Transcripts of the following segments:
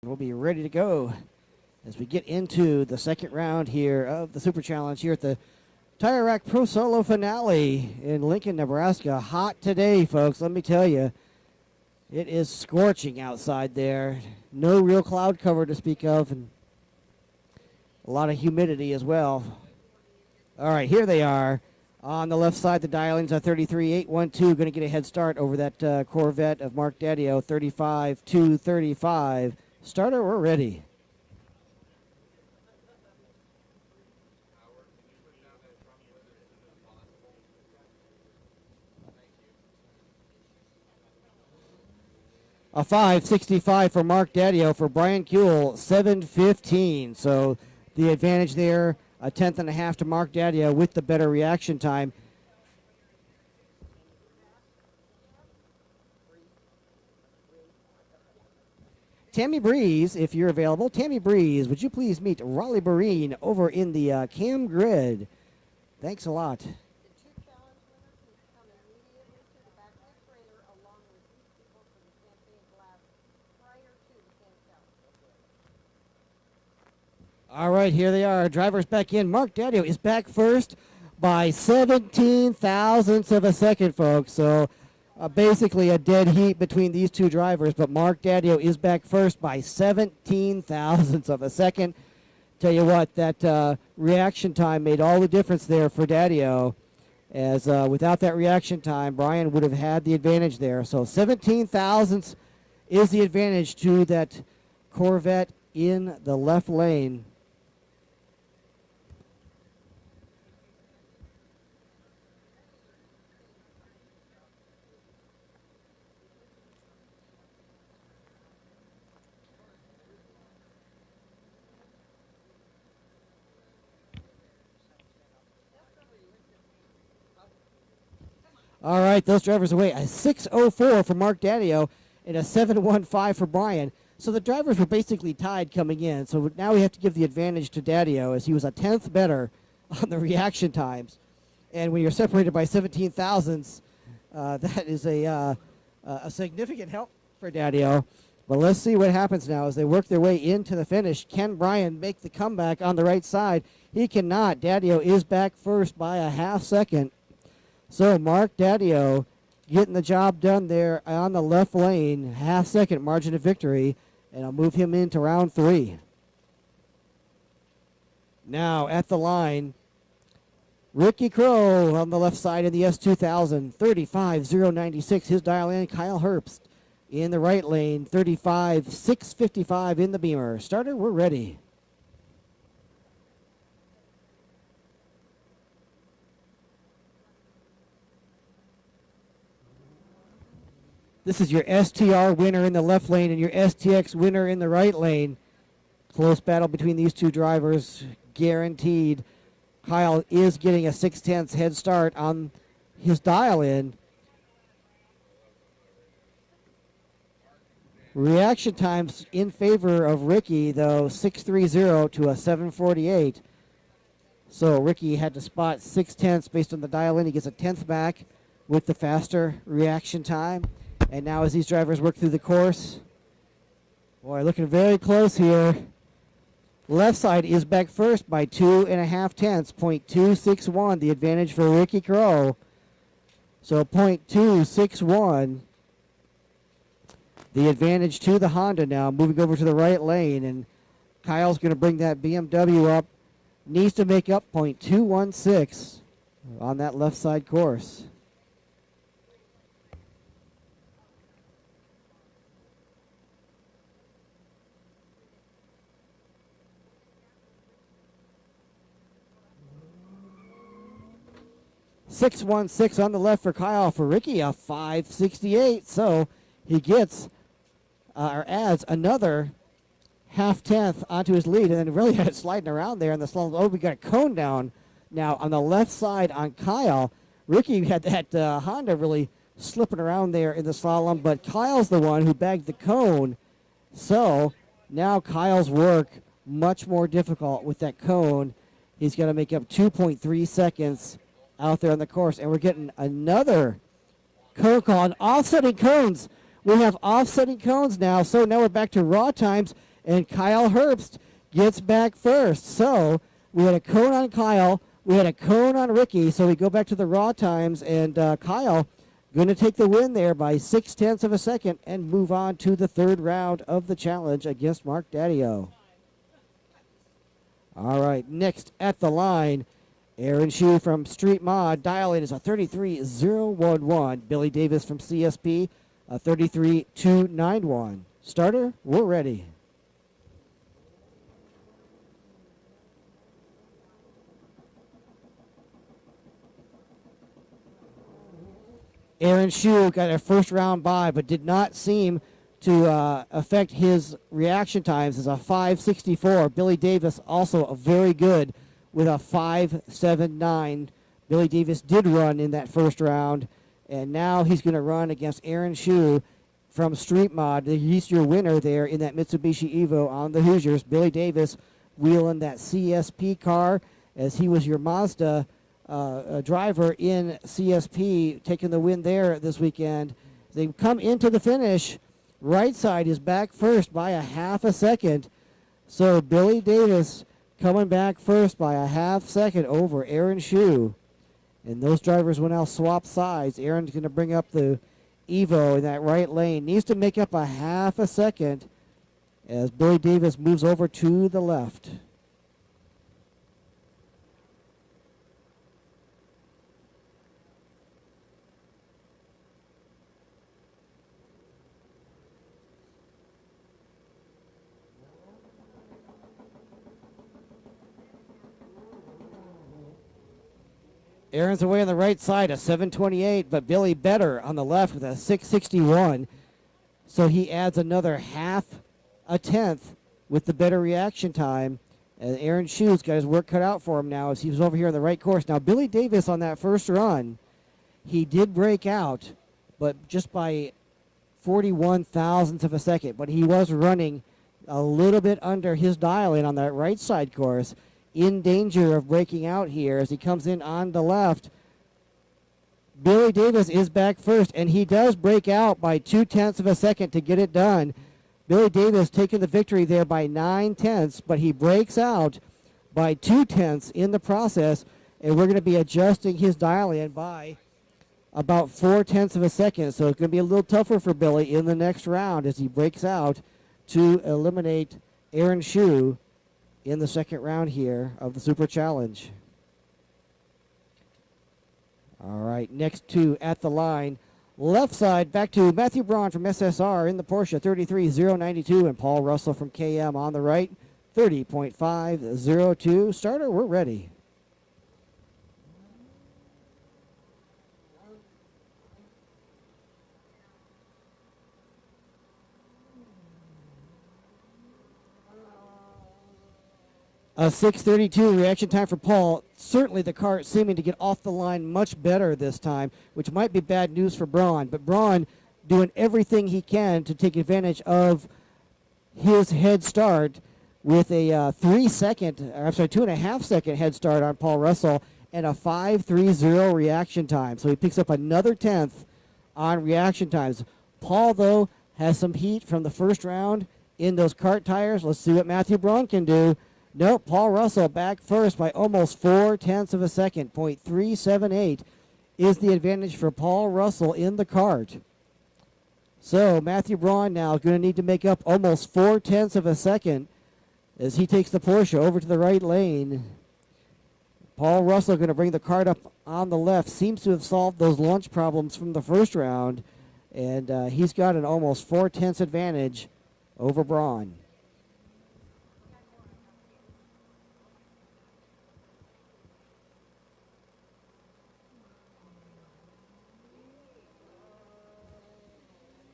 We'll be ready to go as we get into the second round here of the Super Challenge here at the Tire Rack Pro Solo Finale in Lincoln, Nebraska. Hot today, folks. Let me tell you, it is scorching outside there. No real cloud cover to speak of, and a lot of humidity as well. All right, here they are. On the left side, the dialings are 33.812. Going to get a head start over that Corvette of Mark Daddio, 35.235. Starter, we're ready. A 5.65 for Mark Daddio. For Brian Kuehl, 7.15. So the advantage there, a 10.5 to Mark Daddio with the better reaction time. Tammy Breeze, if you're available. Tammy Breeze, would you please meet Raleigh Barine over in the cam grid? Thanks a lot. The two challenge winners will come immediately to the back of the trailer along with these people for the champagne glass prior to the can count. All right, here they are. Drivers back in. Mark Daddio is back first by 17 thousandths of a second, folks. So basically a dead heat between these two drivers, but Mark Daddio is back first by 17 thousandths of a second. Tell you what, that reaction time made all the difference there for Daddio, as without that reaction time, Brian would have had the advantage there. So 17 thousandths is the advantage to that Corvette in the left lane. All right, those drivers away. A 6.04 for Mark Daddio and a 7.15 for Brian. So the drivers were basically tied coming in. So now we have to give the advantage to Daddio, as he was a 10th better on the reaction times. And when you're separated by 17 thousandths, that is a significant help for Daddio. But let's see what happens now as they work their way into the finish. Can Brian make the comeback on the right side? He cannot. Daddio is back first by a half second. So Mark Daddio getting the job done there on the left lane, half-second margin of victory, and I'll move him into round 3. Now at the line, Ricky Crow on the left side in the S2000, 35.096, his dial in. Kyle Herbst in the right lane, 35.655 in the Beamer. Starter, we're ready. This is your STR winner in the left lane and your STX winner in the right lane. Close battle between these two drivers, guaranteed. Kyle is getting a 6/10 head start on his dial-in. Reaction times in favor of Ricky, though, 6.30 to a 7.48. So Ricky had to spot 6/10 based on the dial-in. He gets a 10th back with the faster reaction time. And now as these drivers work through the course, boy, looking very close here. Left side is back first by 2.5 tenths, 0.261, the advantage for Ricky Crow. So 0.261, the advantage to the Honda now, moving over to the right lane. And Kyle's going to bring that BMW up. Needs to make up 0.216 on that left side course. .616 on the left for Kyle. For Ricky, a 5.68. So he gets or adds another half-tenth onto his lead, and then really had it sliding around there in the slalom. Oh, we got a cone down now on the left side on Kyle. Ricky had that Honda really slipping around there in the slalom, but Kyle's the one who bagged the cone. So now Kyle's work much more difficult with that cone. He's got to make up 2.3 seconds out there on the course, and we're getting another cone call on offsetting cones. We have offsetting cones now, so now we're back to raw times. and Kyle Herbst gets back first. So we had a cone on Kyle. We had a cone on Ricky. So we go back to the raw times, and Kyle going to take the win there by 0.6 of a second and move on to the third round of the challenge against Mark Daddio. All right, next at the line, Aaron Shue from Street Mod. Dial-in is a 33011. Billy Davis from CSP, a 33291. Starter, we're ready. Aaron Shue got a first round bye, but did not seem to affect his reaction times as a 5.64. Billy Davis also a very good with a 5.79. Billy Davis did run in that first round, and now he's going to run against Aaron Shue from Street Mod. He's your winner there in that Mitsubishi Evo on the Hoosiers. Billy Davis wheeling that CSP car as he was your Mazda driver in CSP, taking the win there this weekend. They come into the finish. Right side is back first by a half a second. So Billy Davis coming back first by a half second over Aaron Shue. And those drivers will now swap sides. Aaron's going to bring up the Evo in that right lane. Needs to make up a half a second as Billy Davis moves over to the left. Aaron's away on the right side, a 7.28, but Billy better on the left with a 6.61. So he adds another half a tenth with the better reaction time. And Aaron Shue's got his work cut out for him now as he was over here on the right course. Now, Billy Davis on that first run, he did break out, but just by 41 thousandths of a second. But he was running a little bit under his dial-in on that right side course, in danger of breaking out here as he comes in on the left. Billy Davis is back first, and he does break out by 0.2 of a second to get it done. Billy Davis taking the victory there by 0.9, but he breaks out by 0.2 in the process, and we're going to be adjusting his dial-in by about 0.4 of a second. So it's going to be a little tougher for Billy in the next round as he breaks out to eliminate Aaron Shue in the second round here of the Super Challenge. All right, next two at the line. Left side, back to Matthew Braun from SSR in the Porsche 33092, and Paul Russell from KM on the right, 30.502. Starter, we're ready. A 6.32 reaction time for Paul. Certainly the car seeming to get off the line much better this time, which might be bad news for Braun. But Braun doing everything he can to take advantage of his head start with a 2.5 second head start on Paul Russell and a 5.30 reaction time. So he picks up another tenth on reaction times. Paul, though, has some heat from the first round in those kart tires. Let's see what Matthew Braun can do. Nope, Paul Russell back first by almost 0.4 of a second. 0.378 is the advantage for Paul Russell in the kart. So Matthew Braun now going to need to make up almost 0.4 of a second as he takes the Porsche over to the right lane. Paul Russell going to bring the kart up on the left. Seems to have solved those launch problems from the first round. And he's got an almost 0.4 advantage over Braun.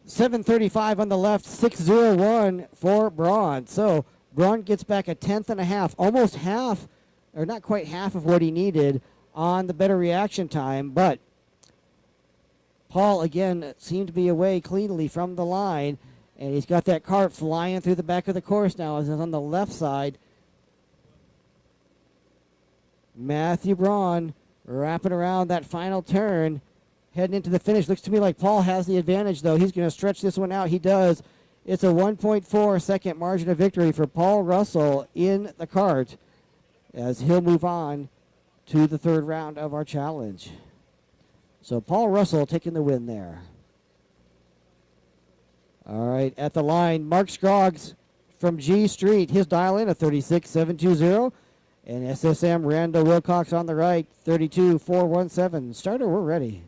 .735 on the left, 6.01 for Braun. So Braun gets back a 1/10.5, almost half, or not quite half of what he needed on the better reaction time. But Paul, again, seemed to be away cleanly from the line, and he's got that kart flying through the back of the course now as it's on the left side. Matthew Braun wrapping around that final turn, heading into the finish. Looks to me like Paul has the advantage, though. He's going to stretch this one out. He does. It's a 1.4 second margin of victory for Paul Russell in the cart as he'll move on to the third round of our challenge. So Paul Russell taking the win there. All right, at the line, Mark Scroggs from G Street. His dial in a 36720. And SSM Randall Wilcox on the right, 32417. Starter, we're ready.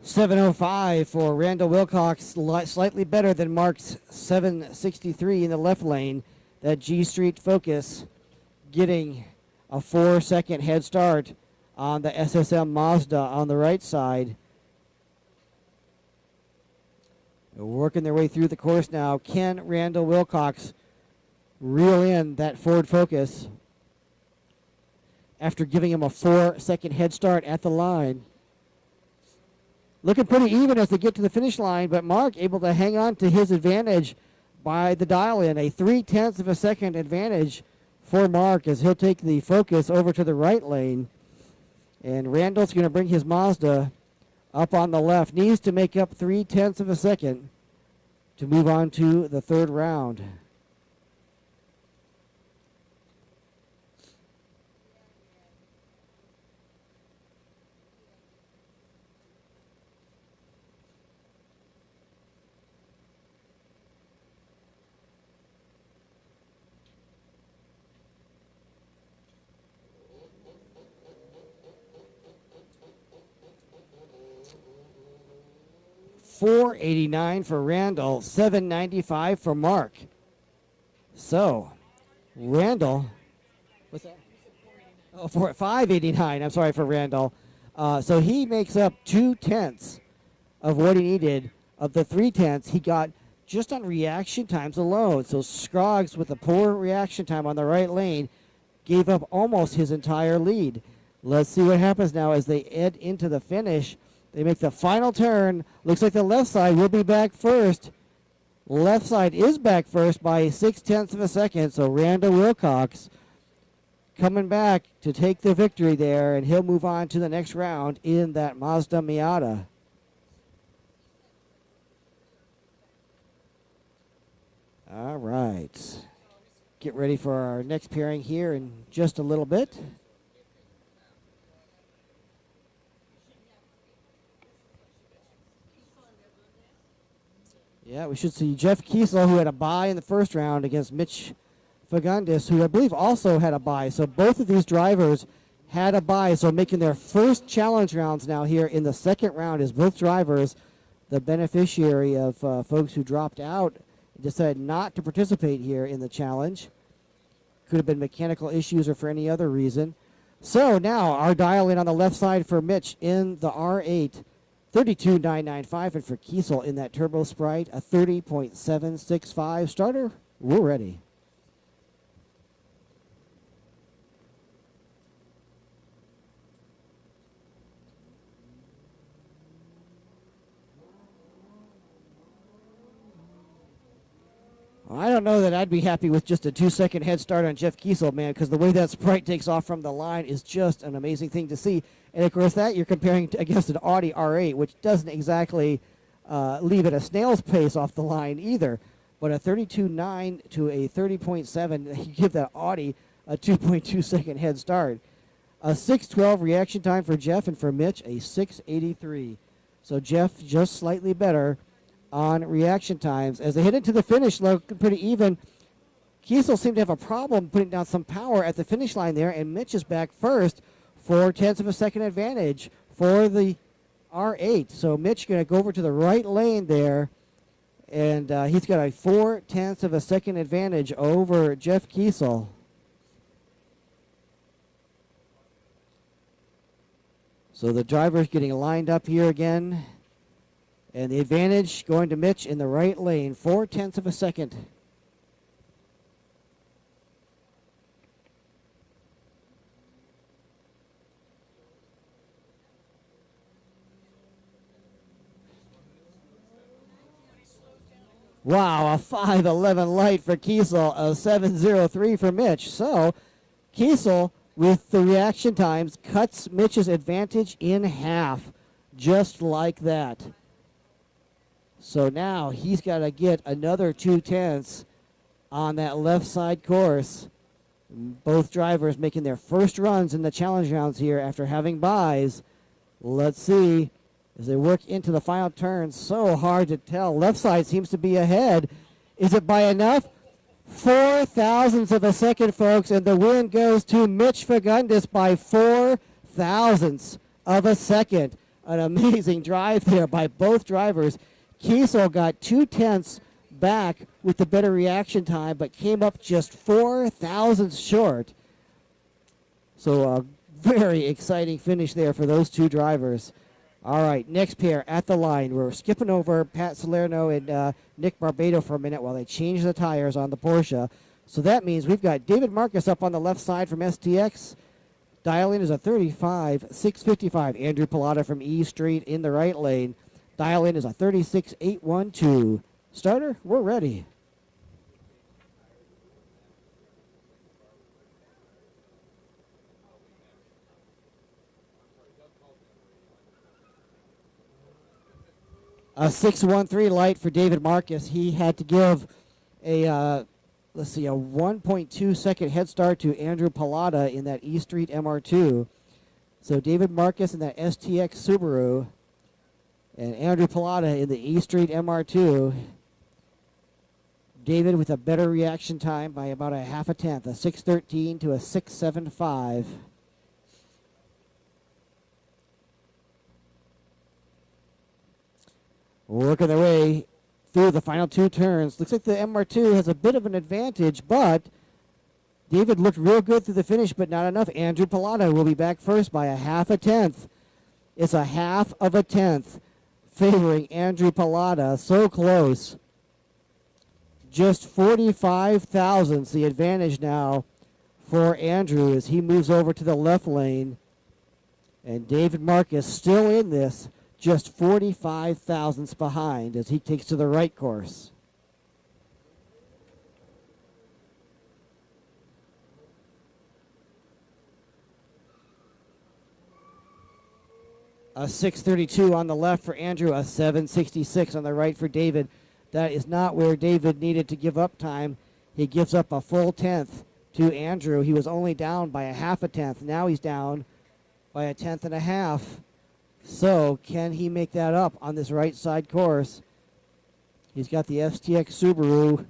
.705 for Randall Wilcox, slightly better than Mark's 763 in the left lane. That G Street Focus getting a 4-second head start on the SSM Mazda on the right side. They're working their way through the course now. Can Randall Wilcox reel in that Ford Focus after giving him a 4-second head start at the line? Looking pretty even as they get to the finish line, but Mark able to hang on to his advantage by the dial-in. A 0.3 of a second advantage for Mark as he'll take the Focus over to the right lane. And Randall's going to bring his Mazda up on the left. Needs to make up 0.3 of a second to move on to the third round. $489 for Randall, $795 for Mark. So, Randall, what's that? Oh, for $589. I'm sorry for Randall. So he makes up 0.2 of what he needed. Of the 0.3 he got just on reaction times alone. So Scroggs with a poor reaction time on the right lane gave up almost his entire lead. Let's see what happens now as they head into the finish. They make the final turn. Looks like the left side will be back first. Left side is back first by 0.6 of a second. So Randall Wilcox coming back to take the victory there, and he'll move on to the next round in that Mazda Miata. All right. Get ready for our next pairing here in just a little bit. Yeah, we should see Jeff Kiesel, who had a bye in the first round against Mitch Fagundis, who I believe also had a bye. So both of these drivers had a bye, so making their first challenge rounds now here in the second round is both drivers the beneficiary of folks who dropped out and decided not to participate here in the challenge. Could have been mechanical issues or for any other reason. So now our dial in on the left side for Mitch in the R8. 32,995, and for Kiesel in that Turbo Sprite, a 30.765 starter. We're ready. I don't know that I'd be happy with just a 2-second head start on Jeff Kiesel, man, because the way that Sprite takes off from the line is just an amazing thing to see. And, of course, that you're comparing against an Audi R8, which doesn't exactly leave at a snail's pace off the line either. But a 32.9 to a 30.7, you give that Audi a 2.2-second head start. A 6.12 reaction time for Jeff, and for Mitch, a 6.83. So Jeff just slightly better on reaction times. As they head into the finish, look pretty even. Kiesel seemed to have a problem putting down some power at the finish line there, and Mitch is back first. 0.4 of a second advantage for the R8. So Mitch going to go over to the right lane there, and he's got a 0.4 of a second advantage over Jeff Kiesel. So the driver's getting lined up here again. And the advantage going to Mitch in the right lane, 0.4 of a second. Wow, a 5:11 light for Kiesel, a 7:03 for Mitch. So Kiesel, with the reaction times, cuts Mitch's advantage in half, just like that. So now he's got to get another 2/10 on that left side course. Both drivers making their first runs in the challenge rounds here after having byes. Let's see as they work into the final turn. So hard to tell. Left side seems to be ahead. Is it by enough? 4/1000 of a second, folks, and the win goes to Mitch Fagundes by 4/1000 of a second. An amazing drive there by both drivers. Kiesel got 2/10 back with the better reaction time, but came up just 4/1000 short. So a very exciting finish there for those two drivers. All right, next pair at the line. We're skipping over Pat Salerno and Nick Barbado for a minute while they change the tires on the Porsche. So that means we've got David Marcus up on the left side from STX. Dial-in is a 35.655. Andrew Pilata from E Street in the right lane. Dial-in is a 36.812. Starter, we're ready. A 613 light for David Marcus. He had to give a, a 1.2 second head start to Andrew Pilata in that E Street MR2. So David Marcus in that STX Subaru and Andrew Pilata in the E Street MR2. David with a better reaction time by about a half a tenth, a 6:13 to a 6:75. Working their way through the final two turns. Looks like the MR2 has a bit of an advantage, but David looked real good through the finish, but not enough. Andrew Pilata will be back first by a half a tenth. It's a half of a tenth favoring Andrew Pilata. So close. Just 45 thousandths the advantage now for Andrew as he moves over to the left lane. And David Marcus still in this, just 45 thousandths behind as he takes to the right course. A 6:32 on the left for Andrew, a 7:66 on the right for David. That is not where David needed to give up time. He gives up a full tenth to Andrew. He was only down by a half a tenth. Now he's down by a tenth and a half. So can he make that up on this right side course? He's got the STX Subaru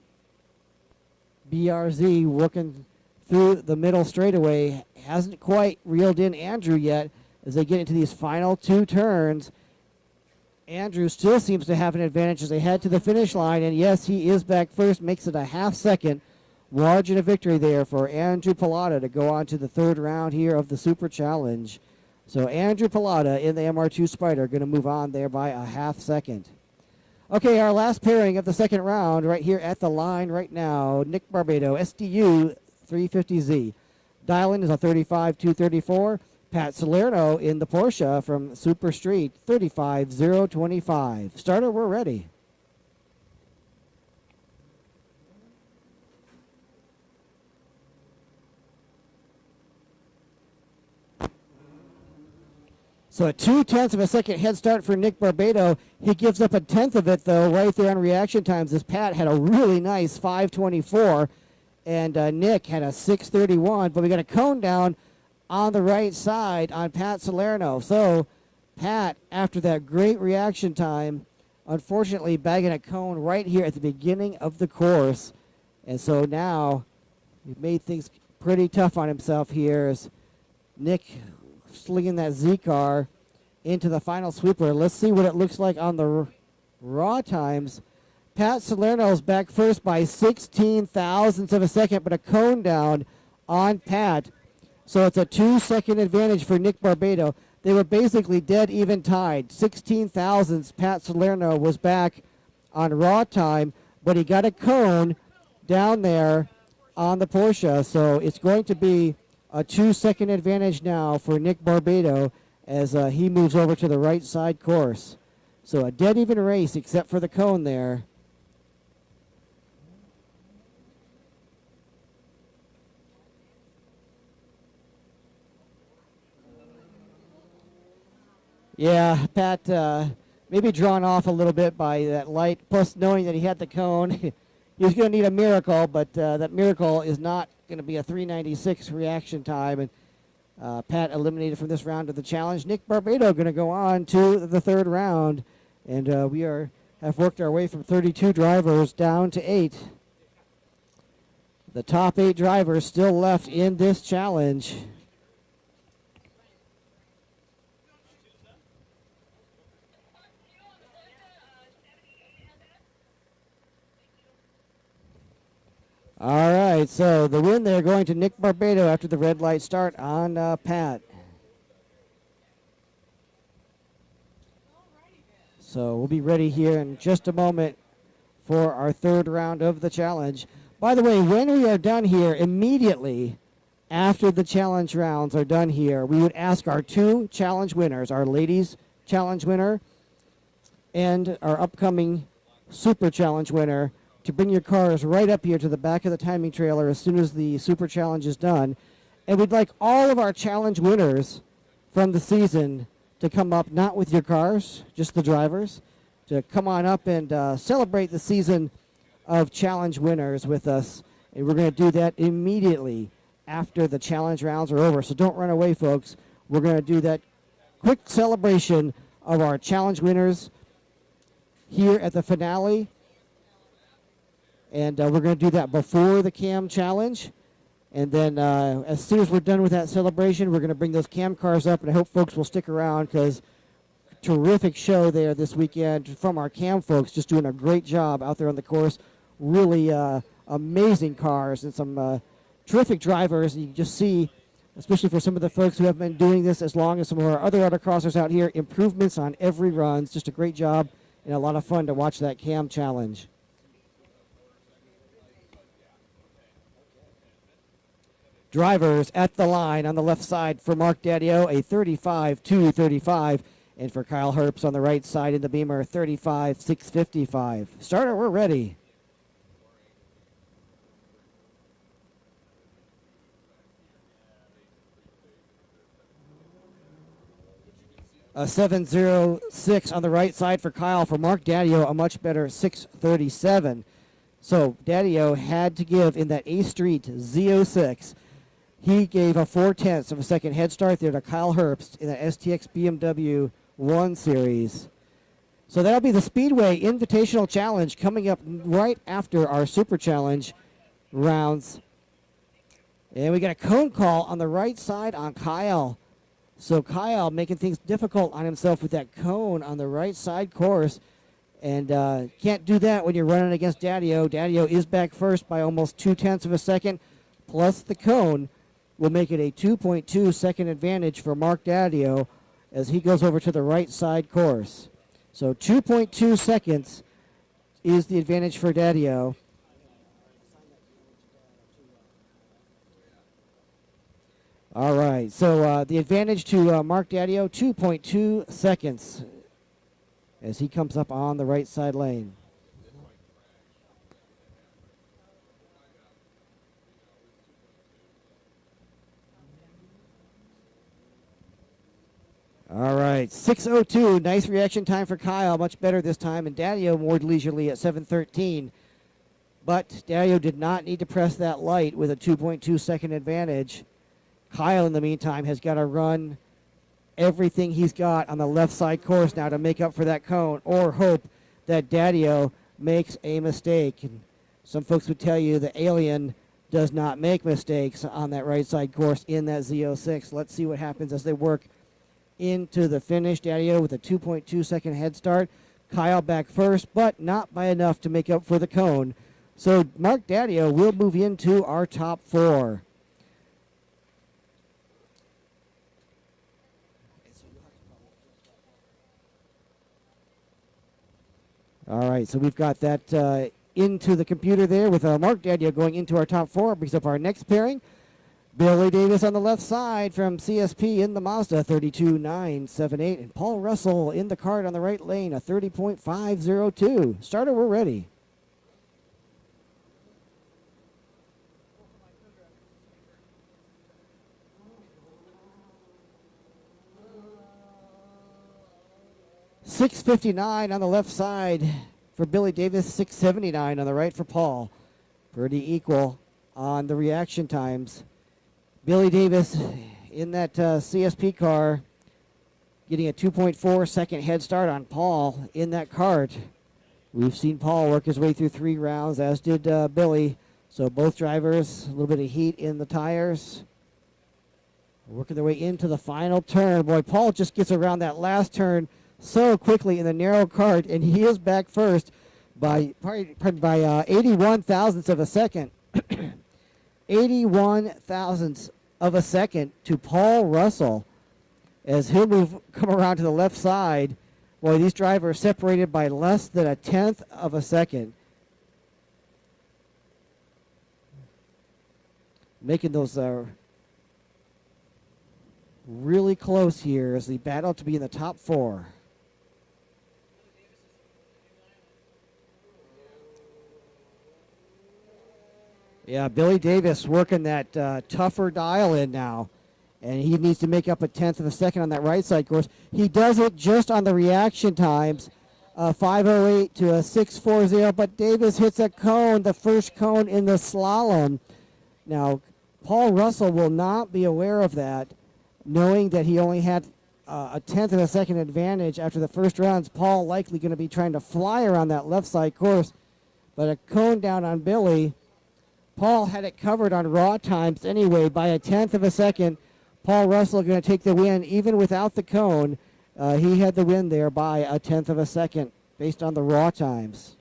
BRZ working through the middle straightaway. Hasn't quite reeled in Andrew yet as they get into these final two turns. Andrew still seems to have an advantage as they head to the finish line. And yes, he is back first, makes it a half second. Margin of victory there for Andrew Pilata to go on to the third round here of the Super Challenge. So Andrew Pilata in the MR2 Spider going to move on there by a half second. Okay, our last pairing of the second round right here at the line right now. Nick Barbado, SDU 350Z. Dial-in is a 35.234. Pat Salerno in the Porsche from Super Street, 35.025. Starter, we're ready. So a 2/10 of a second head start for Nick Barbado. He gives up a tenth of it, though, right there on reaction times. This Pat had a really nice 5:24, and Nick had a 6:31. But we got a cone down on the right side on Pat Salerno. So Pat, after that great reaction time, unfortunately bagging a cone right here at the beginning of the course. And so now he made things pretty tough on himself here as Nick slinging that Z-car into the final sweeper. Let's see what it looks like on the raw times. Pat Salerno's back first by 16 thousandths of a second, but a cone down on Pat. So it's a 2-second advantage for Nick Barbado. They were basically dead even tied. 16 thousandths. Pat Salerno was back on raw time, but he got a cone down there on the Porsche. So it's going to be a 2-second advantage now for Nick Barbado as he moves over to the right side course. So a dead even race except for the cone there. Yeah, Pat maybe drawn off a little bit by that light, plus knowing that he had the cone. He was going to need a miracle, but that miracle is not going to be a 396 reaction time. And Pat eliminated from this round of the challenge. Nick Barbado going to go on to the third round. And we have worked our way from 32 drivers down to 8. The top 8 drivers still left in this challenge. All right, so the win there going to Nick Barbado after the red light start on Pat. So we'll be ready here in just a moment for our third round of the challenge. By the way, when we are done here, immediately after the challenge rounds are done here, we would ask our 2 challenge winners, our ladies challenge winner and our upcoming super challenge winner, to bring your cars right up here to the back of the timing trailer as soon as the super challenge is done. And we'd like all of our challenge winners from the season to come up, not with your cars, just the drivers, to come on up and celebrate the season of challenge winners with us. And we're going to do that immediately after the challenge rounds are over. So don't run away, folks. We're going to do that quick celebration of our challenge winners here at the finale. And we're going to do that before the cam challenge. And then as soon as we're done with that celebration, we're going to bring those cam cars up. And I hope folks will stick around because terrific show there this weekend from our cam folks, just doing a great job out there on the course. Really amazing cars and some terrific drivers. And you can just see, especially for some of the folks who have been doing this as long as some of our other autocrossers out here, improvements on every run. It's just a great job and a lot of fun to watch that cam challenge. Drivers at the line on the left side for Mark Daddio, a 35-235. And for Kyle Herbst on the right side in the Beamer, 35-655. Starter, we're ready. A 7.06 on the right side for Kyle. For Mark Daddio, a much better 6.37. So Daddio had to give in that A Street Z06. He gave a 0.4 of a second head start there to Kyle Herbst in the STX BMW 1 Series. So that'll be the Speedway Invitational Challenge coming up right after our Super Challenge rounds. And we got a cone call on the right side on Kyle. So Kyle making things difficult on himself with that cone on the right side course. And can't do that when you're running against Daddio. Daddio is back first by almost 0.2 of a second, plus the cone will make it a 2.2 second advantage for Mark Daddio as he goes over to the right side course. So 2.2 seconds is the advantage for Daddio. All right, so the advantage to Mark Daddio, 2.2 seconds as he comes up on the right side lane. All right, 6.02, nice reaction time for Kyle, much better this time, and Daddio more leisurely at 7.13. But Daddio did not need to press that light with a 2.2 second advantage. Kyle, in the meantime, has got to run everything he's got on the left side course now to make up for that cone, or hope that Daddio makes a mistake. And some folks would tell you the alien does not make mistakes on that right side course in that Z06. Let's see what happens as they work into the finish. Daddio with a 2.2 second head start. Kyle back first, but not by enough to make up for the cone. So Mark Daddio will move into our top 4. All right, so we've got that into the computer there with Mark Daddio going into our top 4. Brings up our next pairing. Billy Davis on the left side from CSP in the Mazda, 32.978. And Paul Russell in the cart on the right lane, a 30.502. Starter, we're ready. 6:59 on the left side for Billy Davis, 6:79 on the right for Paul. Pretty equal on the reaction times. Billy Davis in that CSP car getting a 2.4 second head start on Paul in that kart. We've seen Paul work his way through 3 rounds, as did Billy. So both drivers, a little bit of heat in the tires. Working their way into the final turn. Boy, Paul just gets around that last turn so quickly in the narrow kart, and he is back first by 81 thousandths of a second. 81 thousandths of a second to Paul Russell as he'll come around to the left side. Boy, these drivers separated by less than a tenth of a second. Making those really close here as they battle to be in the top 4. Yeah, Billy Davis working that tougher dial in now. And he needs to make up a tenth of a second on that right side course. He does it just on the reaction times, 5:08 to a 6:40. But Davis hits a cone, the first cone in the slalom. Now, Paul Russell will not be aware of that, knowing that he only had a tenth of a second advantage after the first rounds. Paul likely going to be trying to fly around that left side course. But a cone down on Billy. Paul had it covered on raw times anyway by a tenth of a second. Paul Russell going to take the win even without the cone. He had the win there by a tenth of a second based on the raw times.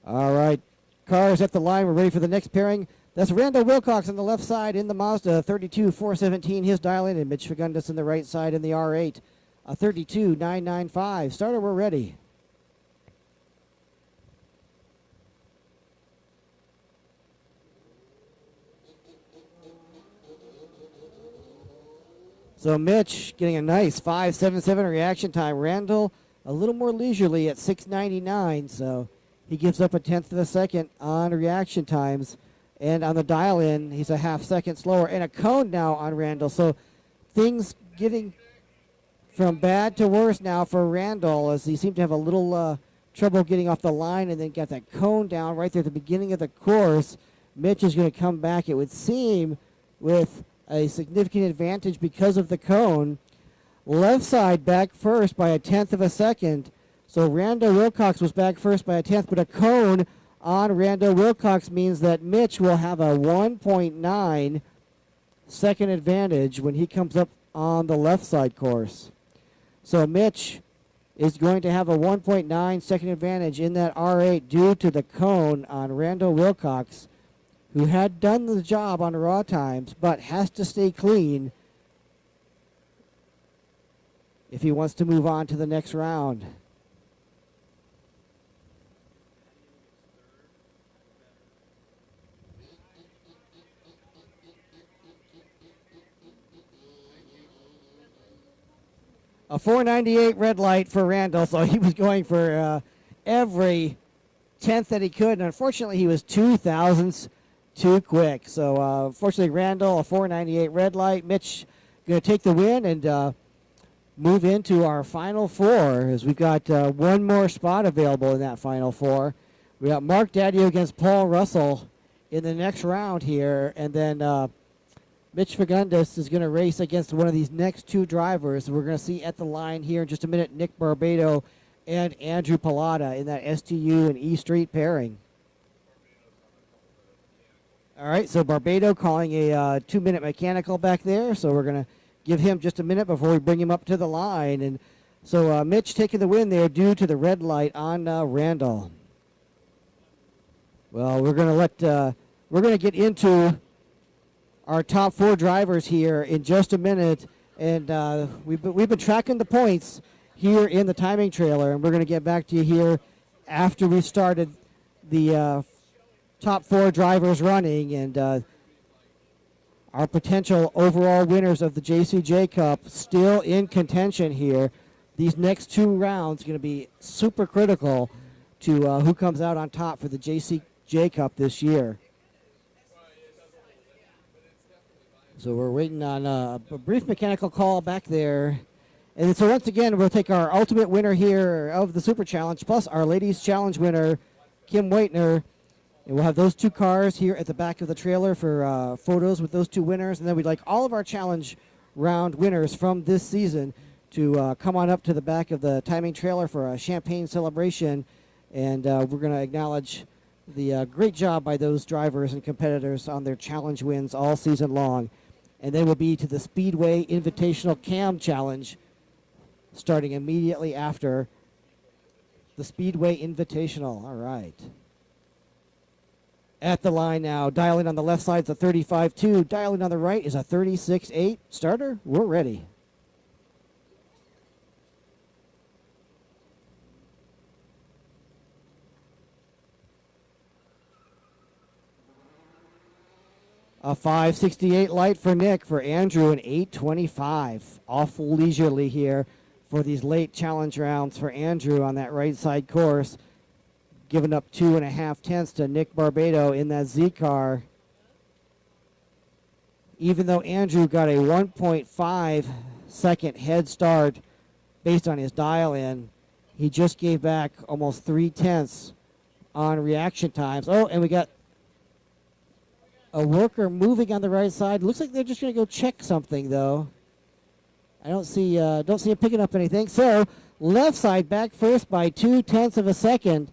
All right, cars at the line. We're ready for the next pairing. That's Randall Wilcox on the left side in the Mazda 32-417, his dial in, and Mitch Fagundes on the right side in the R8, a 32-995. Starter, we're ready. So Mitch getting a nice 5.77 reaction time. Randall a little more leisurely at 6.99, so he gives up a tenth of a second on reaction times. And on the dial-in, he's a half second slower. And a cone now on Randall. So things getting from bad to worse now for Randall as he seemed to have a little trouble getting off the line and then got that cone down right there at the beginning of the course. Mitch is going to come back, it would seem, with a significant advantage because of the cone. Left side back first by a tenth of a second. So Randall Wilcox was back first by a tenth, but a cone on Randall Wilcox means that Mitch will have a 1.9 second advantage when he comes up on the left side course. So Mitch is going to have a 1.9 second advantage in that R8 due to the cone on Randall Wilcox, who had done the job on raw times but has to stay clean if he wants to move on to the next round. A 498 red light for Randall, so he was going for every tenth that he could, and unfortunately he was 2 thousandths too quick. So fortunately Randall, a 498 red light. Mitch going to take the win and move into our final 4 as we've got one more spot available in that final 4. We got Mark Daddio against Paul Russell in the next round here, and then Mitch Fagundes is going to race against one of these next 2 drivers. We're going to see at the line here in just a minute Nick Barbado and Andrew Pallotta in that STU and E Street pairing. All right, so Barbado calling a 2-minute mechanical back there, so we're going to give him just a minute before we bring him up to the line. And so Mitch taking the win there due to the red light on Randall. Well, we're going to get into our top 4 drivers here in just a minute, and we've been tracking the points here in the timing trailer, and we're going to get back to you here after we started the top 4 drivers running, and our potential overall winners of the JCJ Cup still in contention here. These next 2 rounds are going to be super critical to who comes out on top for the JCJ Cup this year. So we're waiting on a brief mechanical call back there. And so once again, we'll take our ultimate winner here of the Super Challenge, plus our Ladies Challenge winner, Kim Waitner. And we'll have those two cars here at the back of the trailer for photos with those two winners. And then we'd like all of our challenge round winners from this season to come on up to the back of the timing trailer for a champagne celebration. And we're going to acknowledge the great job by those drivers and competitors on their challenge wins all season long. And then we'll be to the Speedway Invitational Cam Challenge starting immediately after the Speedway Invitational. All right. At the line now, dialing on the left side is a 35.2. Dialing on the right is a 36.8. Starter, we're ready. A 5.68 light for Nick. For Andrew, an 8.25. Awful leisurely here for these late challenge rounds for Andrew on that right side course. Giving up 2.5 tenths to Nick Barbado in that Z car. Even though Andrew got a 1.5 second head start based on his dial-in, he just gave back almost 3 tenths on reaction times. Oh, and we got a worker moving on the right side. Looks like they're just going to go check something, though. I don't see him picking up anything. So left side back first by 2 tenths of a second.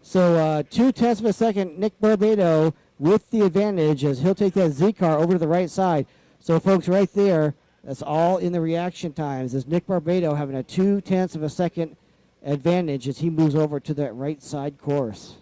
So 2 tenths of a second, Nick Barbado with the advantage as he'll take that Z car over to the right side. So folks, right there, that's all in the reaction times. As Nick Barbado having a 2 tenths of a second advantage as he moves over to that right side course.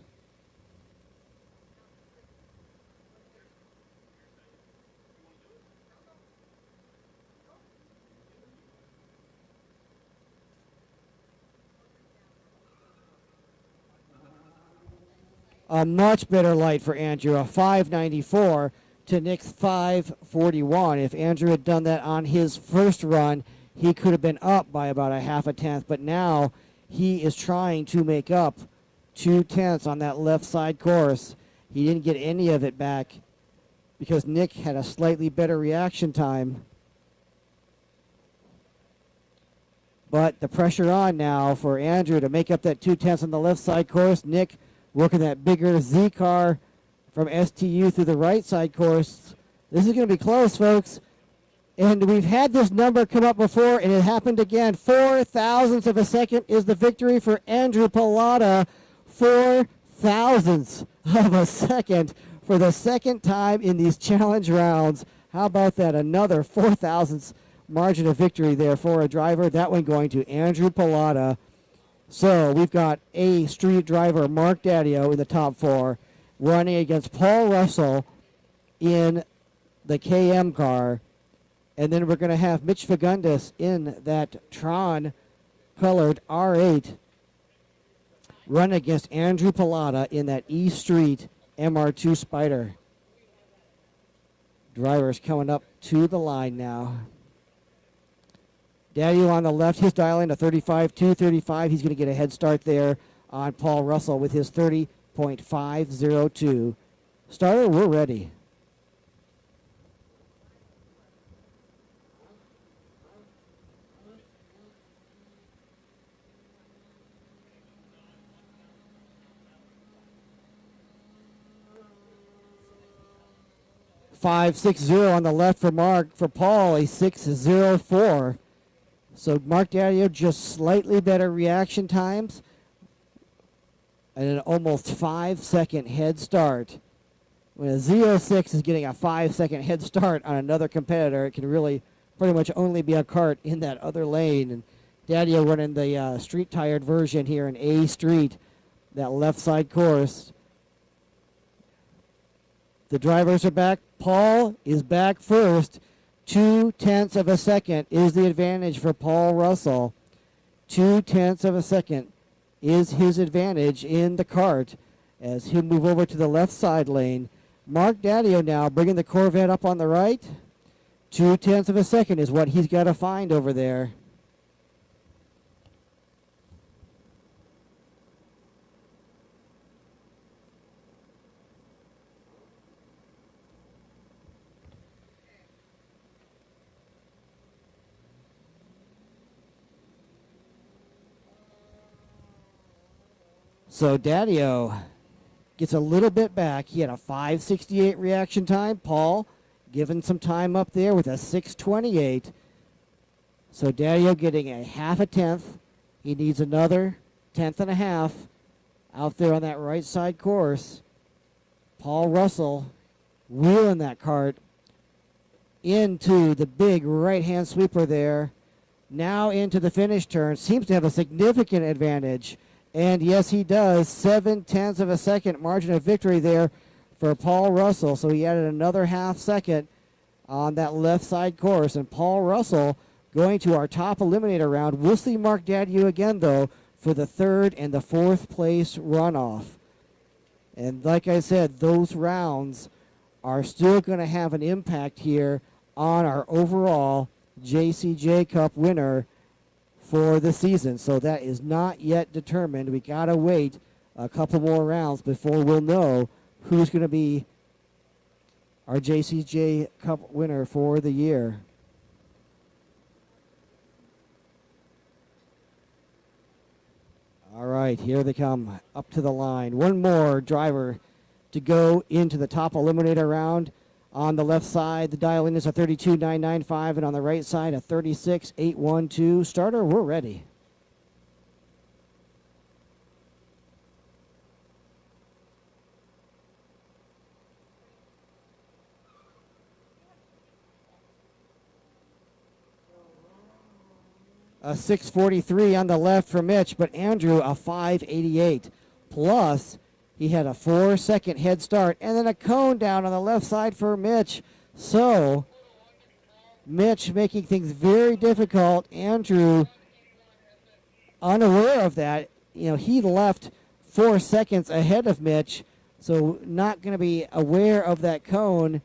A much better light for Andrew, a 5.94 to Nick's 5.41. If Andrew had done that on his first run, he could have been up by about a half a tenth, but now he is trying to make up 2 tenths on that left side course. He didn't get any of it back because Nick had a slightly better reaction time. But the pressure on now for Andrew to make up that 2 tenths on the left side course. Nick working that bigger Z car from STU through the right side course. This is going to be close, folks. And we've had this number come up before, and it happened again. 4 thousandths of a second is the victory for Andrew Pallotta. 4 thousandths of a second for the second time in these challenge rounds. How about that? Another 4 thousandths margin of victory there for a driver. That one going to Andrew Pallotta. So we've got A Street driver Mark Daddio in the top 4 running against Paul Russell in the KM car. And then we're going to have Mitch Fagundes in that Tron colored R8 run against Andrew Pallotta in that E Street MR2 Spider. Drivers coming up to the line now. Daddio on the left, his dial in to 35, 235. He's going to get a head start there on Paul Russell with his 30.502. Starter, we're ready. .560 on the left for Mark. For Paul, a 604. So Mark Daddio just slightly better reaction times and an almost 5 second head start. When a Z06 is getting a 5 second head start on another competitor, it can really pretty much only be a kart in that other lane. And Daddio running the street tired version here in A Street, that left side course. The drivers are back. Paul is back first. 2 tenths of a second is the advantage for Paul Russell. 2 tenths of a second is his advantage in the kart as he'll move over to the left side lane. Mark Daddio now bringing the Corvette up on the right. 2 tenths of a second is what he's got to find over there. So Daddio gets a little bit back. He had a 5:68 reaction time. Paul given some time up there with a 6:28. So Daddio getting a half a tenth. He needs another tenth and a half out there on that right side course. Paul Russell wheeling that cart into the big right-hand sweeper there. Now into the finish turn. Seems to have a significant advantage. And yes, he does. 0.7 of a second margin of victory there for Paul Russell. So he added another half second on that left side course. And Paul Russell going to our top eliminator round. We'll see Mark Daddio again, though, for the third and the fourth place runoff. And like I said, those rounds are still going to have an impact here on our overall JCJ Cup winner for the season. So that is not yet determined. We got to wait a couple more rounds before we'll know who's going to be our JCJ Cup winner for the year. All right, here they come up to the line. One more driver to go into the top eliminator round. On the left side, the dial-in is a 32.995, and on the right side, a 36.812. Starter, we're ready. A 6:43 on the left for Mitch, but Andrew a 5:88. Plus, he had a 4-second head start, and then a cone down on the left side for Mitch. So, Mitch making things very difficult. Andrew, unaware of that, he left 4 seconds ahead of Mitch, so not going to be aware of that cone.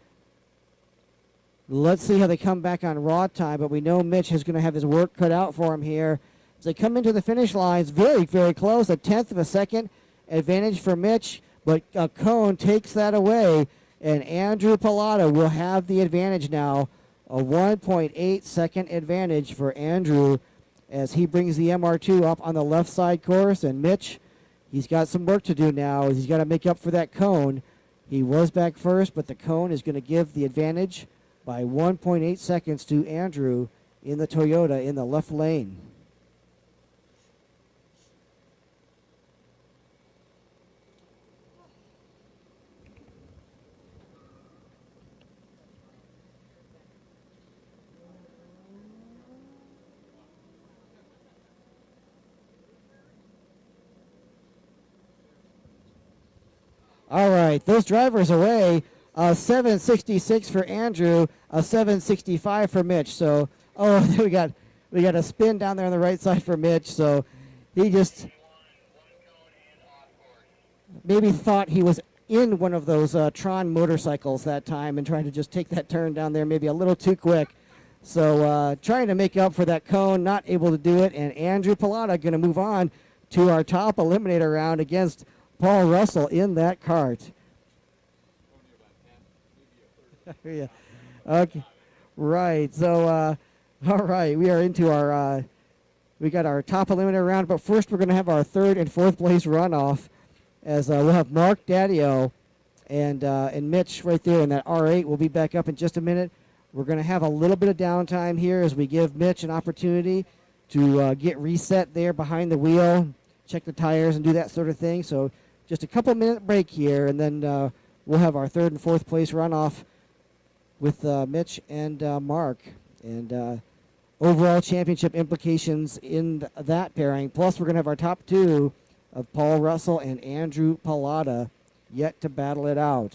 Let's see how they come back on raw time, but we know Mitch is going to have his work cut out for him here. As they come into the finish lines, very, very close, a 1/10 of a second advantage for Mitch, but a cone takes that away, and Andrew Pallotta will have the advantage now, a 1.8 second advantage for Andrew as he brings the MR2 up on the left side course, and Mitch, he's got some work to do now. He's got to make up for that cone. He was back first, but the cone is going to give the advantage by 1.8 seconds to Andrew in the Toyota in the left lane. All right, those drivers away. 7:66 for Andrew, a 7:65 for Mitch. So, we got a spin down there on the right side for Mitch. So he just maybe thought he was in one of those Tron motorcycles that time and trying to just take that turn down there maybe a little too quick. So trying to make up for that cone, not able to do it. And Andrew Pallotta going to move on to our top eliminator round against Paul Russell in that cart. Yeah. Okay. Right. So, all right. We are into our, we got our top eliminator round, but first we're going to have our third and fourth place runoff as we'll have Mark Daddio and Mitch right there in that R8. We'll be back up in just a minute. We're going to have a little bit of downtime here as we give Mitch an opportunity to get reset there behind the wheel, check the tires and do that sort of thing. So just a couple minute break here, and then we'll have our third and fourth place runoff with Mitch and Mark, and overall championship implications in that pairing. Plus, we're going to have our top two of Paul Russell and Andrew Pallotta yet to battle it out.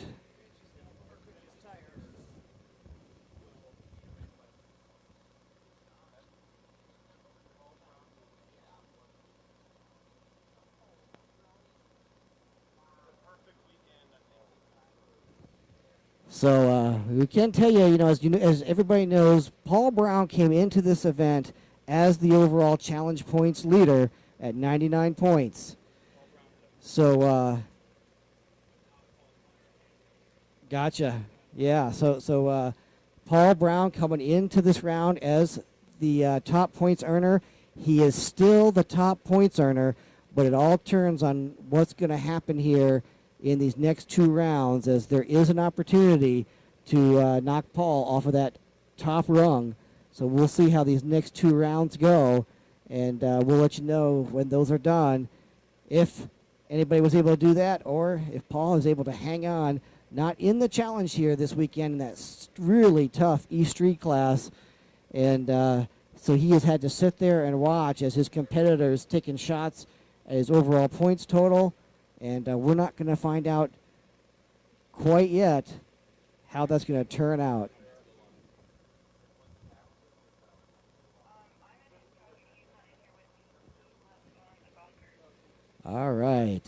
So we can tell you, as everybody knows, Paul Brown came into this event as the overall challenge points leader at 99 points. So, gotcha. Yeah. So Paul Brown coming into this round as the top points earner. He is still the top points earner, but it all turns on what's going to happen here in these next 2 rounds, as there is an opportunity to knock Paul off of that top rung. So we'll see how these next 2 rounds go, and we'll let you know when those are done if anybody was able to do that, or if Paul is able to hang on, not in the challenge here this weekend in that really tough E Street class. And so he has had to sit there and watch as his competitors taking shots at his overall points total. And we're not going to find out quite yet how that's going to turn out. All right.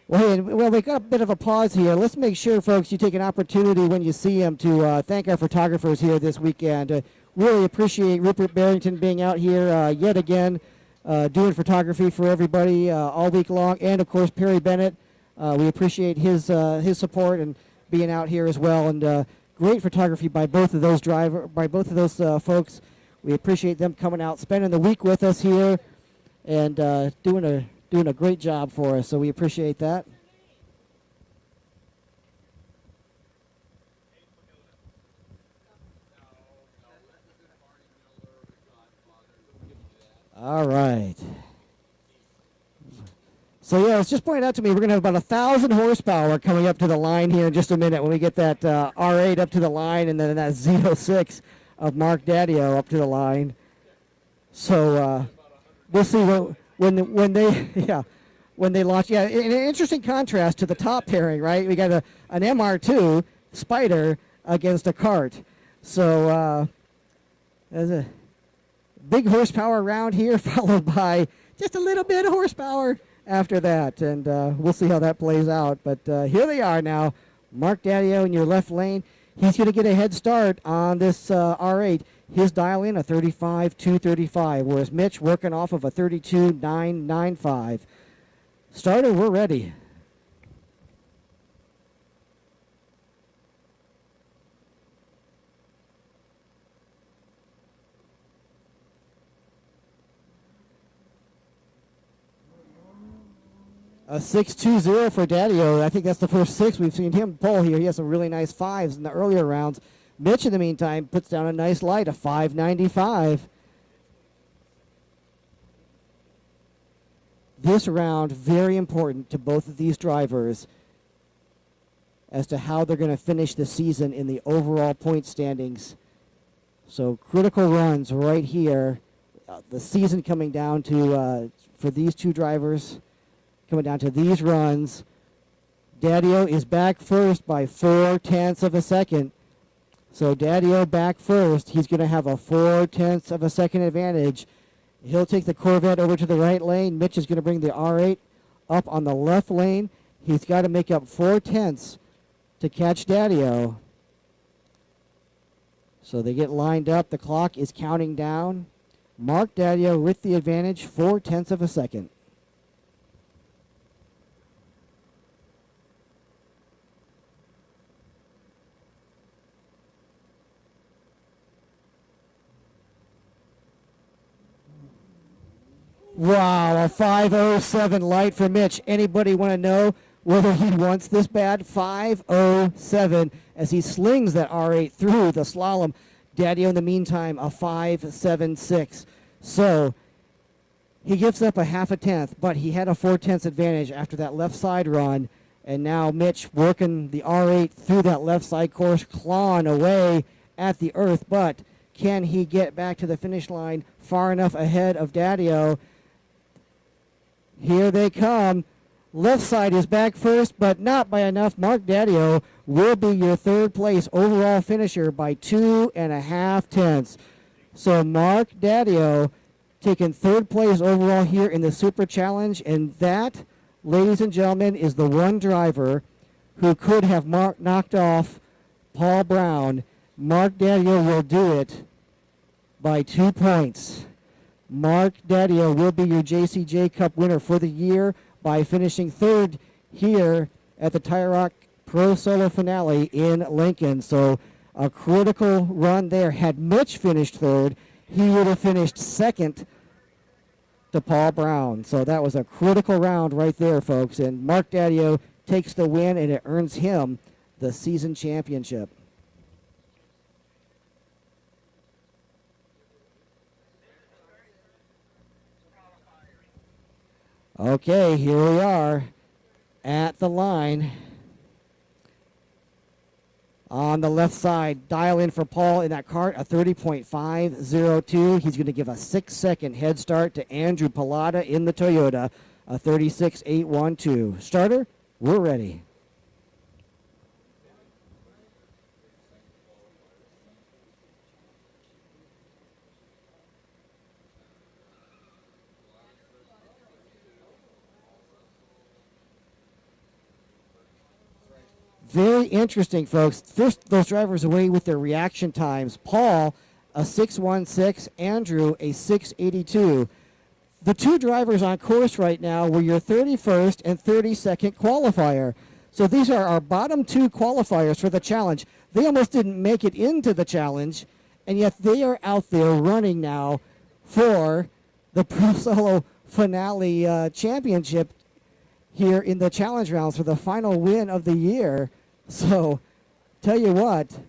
Well, we got a bit of a pause here. Let's make sure, folks, you take an opportunity when you see him to thank our photographers here this weekend. Really appreciate Rupert Barrington being out here yet again, doing photography for everybody all week long, and of course Perry Bennett. We appreciate his support and being out here as well. And great photography by both of those folks. We appreciate them coming out, spending the week with us here, and doing a great job for us, so we appreciate that. All right. So yeah, it's just pointed out to me we're going to have about 1,000 horsepower coming up to the line here in just a minute when we get that R8 up to the line, and then that Z06 of Mark Daddio up to the line. So we'll see when they launch. Yeah, an interesting contrast to the top pairing, right? We got an MR2 Spider against a kart. So there's a big horsepower round here, followed by just a little bit of horsepower after that. And we'll see how that plays out. But here they are now. Mark Daddio in your left lane. He's going to get a head start on this R8. His dial in a 35.235, whereas Mitch working off of a 32.995. Starter, we're ready. A 6.20 for Daddio. I think that's the first 6 we've seen him pull here. He has some really nice 5s in the earlier rounds. Mitch, in the meantime, puts down a nice light, a 5.95. This round, very important to both of these drivers as to how they're going to finish the season in the overall point standings. So critical runs right here. The season coming down to, for these 2 drivers, coming down to these runs. Daddio is back first by 0.4 of a second. So Daddio back first. He's going to have a 0.4 of a second advantage. He'll take the Corvette over to the right lane. Mitch is going to bring the R8 up on the left lane. He's got to make up 0.4 to catch Daddio. So they get lined up. The clock is counting down. Mark Daddio with the advantage, 0.4 of a second. Wow, a 5.07 light for Mitch. Anybody want to know whether he wants this bad? 5.07 as he slings that R8 through the slalom. Daddio, in the meantime, a 5.76. So he gives up a 0.5, but he had a 0.4 advantage after that left side run. And now Mitch working the R8 through that left side course, clawing away at the earth. But can he get back to the finish line far enough ahead of Daddio? Here they come. Left side is back first, but not by enough. Mark Daddio will be your 3rd place overall finisher by 2.5. So Mark Daddio taking 3rd place overall here in the Super Challenge, and that, ladies and gentlemen, is the one driver who could have knocked off Paul Brown. Mark Daddio will do it by 2 points. Mark Daddio will be your JCJ Cup winner for the year by finishing 3rd here at the Tire Rock Pro Solo Finale in Lincoln. So a critical run there. Had Mitch finished 3rd, he would have finished 2nd to Paul Brown. So that was a critical round right there, folks. And Mark Daddio takes the win, and it earns him the season championship. Okay, here we are at the line. On the left side, dial in for Paul in that cart, a 30.502. He's going to give a 6-second head start to Andrew Pallotta in the Toyota, a 36.812. Starter, we're ready. Very interesting, folks. First, those drivers away with their reaction times. Paul, a 6.16. Andrew, a 6.82. The two drivers on course right now were your 31st and 32nd qualifier. So these are our bottom two qualifiers for the challenge. They almost didn't make it into the challenge, and yet they are out there running now for the Pro Solo Finale Championship here in the challenge rounds for the final win of the year. So, tell you what,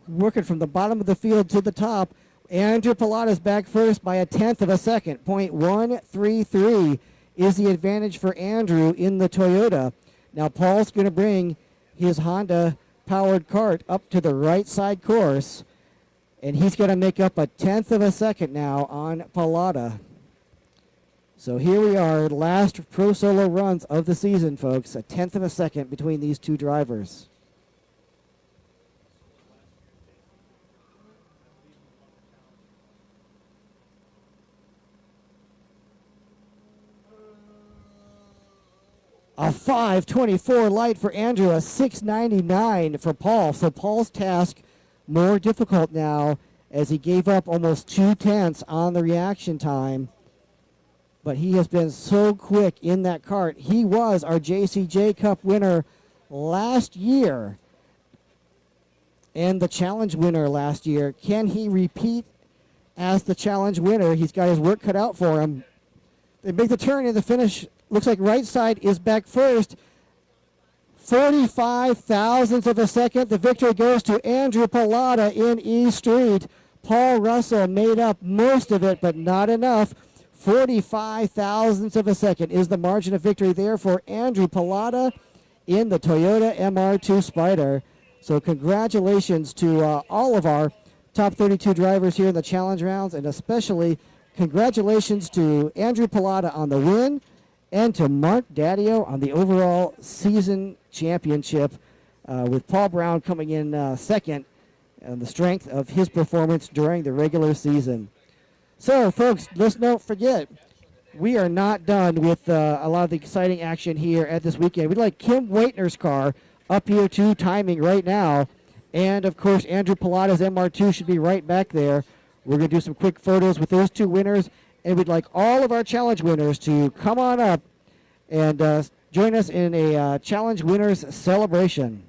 working from the bottom of the field to the top, Andrew Pallotta's back first by a 1/10 of a second. 0.133 is the advantage for Andrew in the Toyota. Now, Paul's going to bring his Honda-powered cart up to the right side course, and he's going to make up a 1/10 of a second now on Pallotta. So here we are, last Pro Solo runs of the season, folks. A 1/10 of a second between these two drivers. A 5.24 light for Andrew, a 6.99 for Paul. So Paul's task more difficult now as he gave up almost 2/10 on the reaction time. But he has been so quick in that cart. He was our JCJ Cup winner last year and the challenge winner last year. Can he repeat as the challenge winner? He's got his work cut out for him. They make the turn in the finish. Looks like right side is back first. 45 thousandths of a second. The victory goes to Andrew Pallotta in E Street. Paul Russell made up most of it, but not enough. 45 thousandths of a second is the margin of victory there for Andrew Pallotta in the Toyota MR2 Spider. So congratulations to all of our top 32 drivers here in the challenge rounds, and especially congratulations to Andrew Pallotta on the win and to Mark Daddio on the overall season championship, with Paul Brown coming in second on the strength of his performance during the regular season. So, folks, let's not forget, we are not done with a lot of the exciting action here at this weekend. We'd like Kim Waitner's car up here too, timing right now. And, of course, Andrew Pallotta's MR2 should be right back there. We're going to do some quick photos with those two winners. And we'd like all of our challenge winners to come on up and join us in a challenge winners celebration.